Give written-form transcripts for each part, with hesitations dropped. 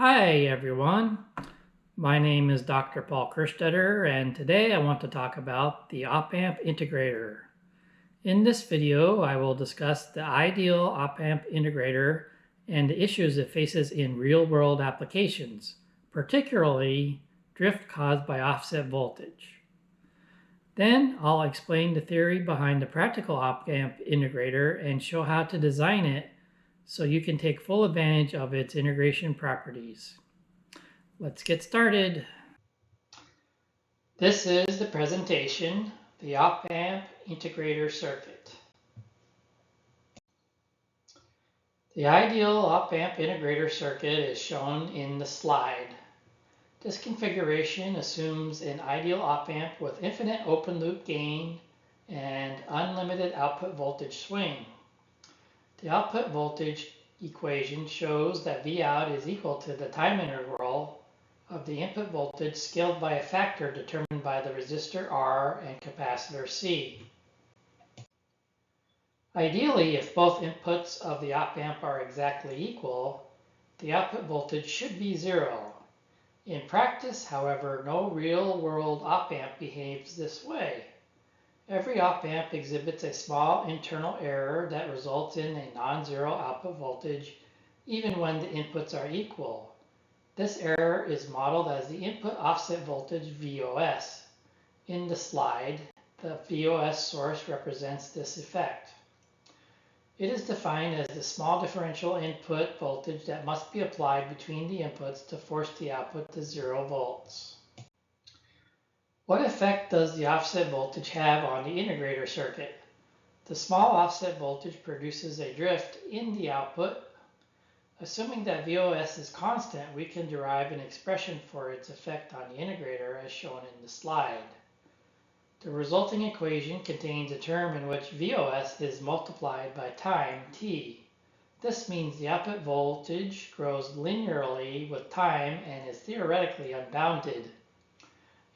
Hi everyone, my name is Dr. Paul Kerstetter and today I want to talk about the op-amp integrator. In this video I will discuss the ideal op-amp integrator and the issues it faces in real-world applications, particularly drift caused by offset voltage. Then I'll explain the theory behind the practical op-amp integrator and show how to design it so you can take full advantage of its integration properties. Let's get started. This is the presentation, the op-amp integrator circuit. The ideal op-amp integrator circuit is shown in the slide. This configuration assumes an ideal op-amp with infinite open loop gain and unlimited output voltage swing. The output voltage equation shows that Vout is equal to the time interval of the input voltage scaled by a factor determined by the resistor R and capacitor C. Ideally, if both inputs of the op-amp are exactly equal, the output voltage should be zero. In practice, however, no real-world op-amp behaves this way. Every op-amp exhibits a small internal error that results in a non-zero output voltage even when the inputs are equal. This error is modeled as the input offset voltage VOS. In the slide, the VOS source represents this effect. It is defined as the small differential input voltage that must be applied between the inputs to force the output to 0 volts. What effect does the offset voltage have on the integrator circuit? The small offset voltage produces a drift in the output. Assuming that VOS is constant, we can derive an expression for its effect on the integrator as shown in the slide. The resulting equation contains a term in which VOS is multiplied by time t. This means the output voltage grows linearly with time and is theoretically unbounded.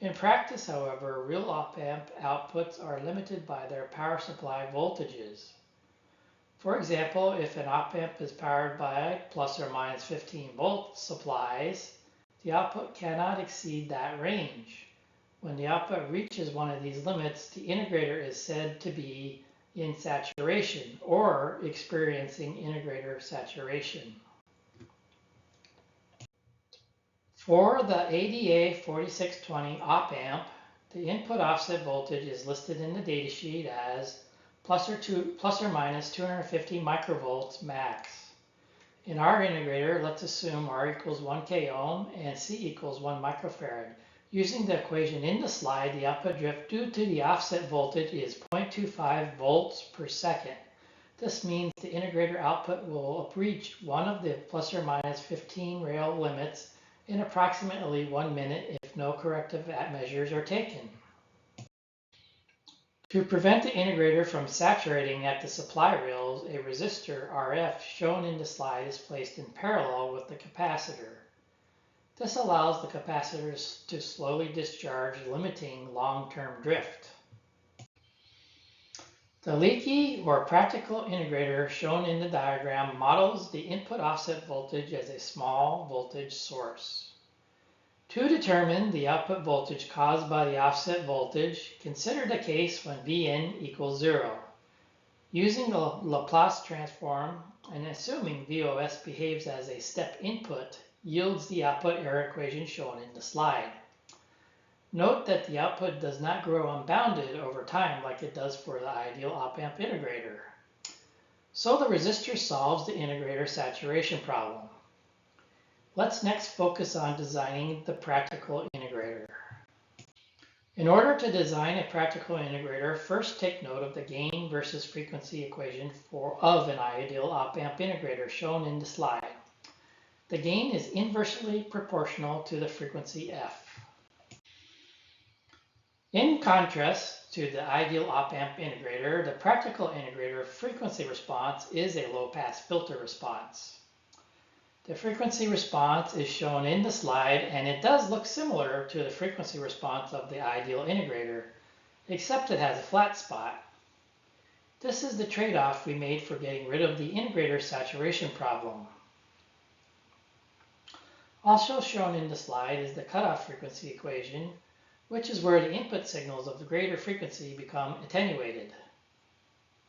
In practice, however, real op-amp outputs are limited by their power supply voltages. For example, if an op-amp is powered by plus or minus 15 volt supplies, the output cannot exceed that range. When the output reaches one of these limits, the integrator is said to be in saturation or experiencing integrator saturation. For the ADA 4620 op-amp, the input offset voltage is listed in the datasheet as plus or minus 250 microvolts max. In our integrator, let's assume R equals 1 k ohm and C equals 1 microfarad. Using the equation in the slide, the output drift due to the offset voltage is 0.25 volts per second. This means the integrator output will reach one of the plus or minus 15 rail limits in approximately 1 minute if no corrective measures are taken. To prevent the integrator from saturating at the supply rails, a resistor RF shown in the slide is placed in parallel with the capacitor. This allows the capacitors to slowly discharge, limiting long-term drift. The leaky or practical integrator shown in the diagram models the input offset voltage as a small voltage source. To determine the output voltage caused by the offset voltage, consider the case when Vn equals 0. Using the Laplace transform and assuming VOS behaves as a step input yields the output error equation shown in the slide. Note that the output does not grow unbounded over time like it does for the ideal op-amp integrator. So the resistor solves the integrator saturation problem. Let's next focus on designing the practical integrator. In order to design a practical integrator, first take note of the gain versus frequency equation of an ideal op-amp integrator shown in the slide. The gain is inversely proportional to the frequency f. In contrast to the ideal op-amp integrator, the practical integrator frequency response is a low-pass filter response. The frequency response is shown in the slide, and it does look similar to the frequency response of the ideal integrator, except it has a flat spot. This is the trade-off we made for getting rid of the integrator saturation problem. Also shown in the slide is the cutoff frequency equation, which is where the input signals of the greater frequency become attenuated.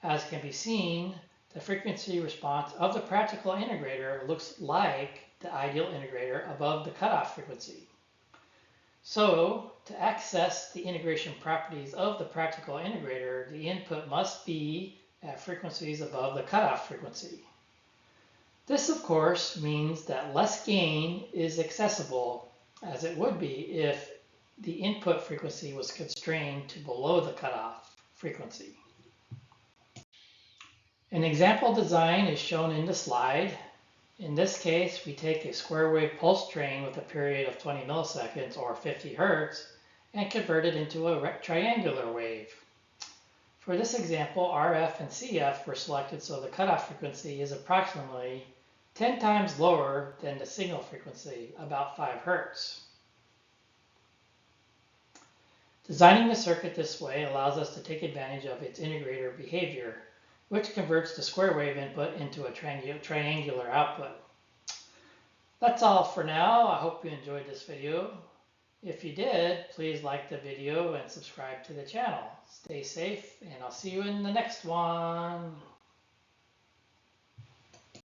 As can be seen, the frequency response of the practical integrator looks like the ideal integrator above the cutoff frequency. So, to access the integration properties of the practical integrator, the input must be at frequencies above the cutoff frequency. This, of course, means that less gain is accessible, as it would be if the input frequency was constrained to below the cutoff frequency. An example design is shown in the slide. In this case, we take a square wave pulse train with a period of 20 milliseconds or 50 hertz and convert it into a triangular wave. For this example, RF and CF were selected so the cutoff frequency is approximately 10 times lower than the signal frequency, about 5 hertz. Designing the circuit this way allows us to take advantage of its integrator behavior, which converts the square wave input into a triangular output. That's all for now. I hope you enjoyed this video. If you did, please like the video and subscribe to the channel. Stay safe, and I'll see you in the next one.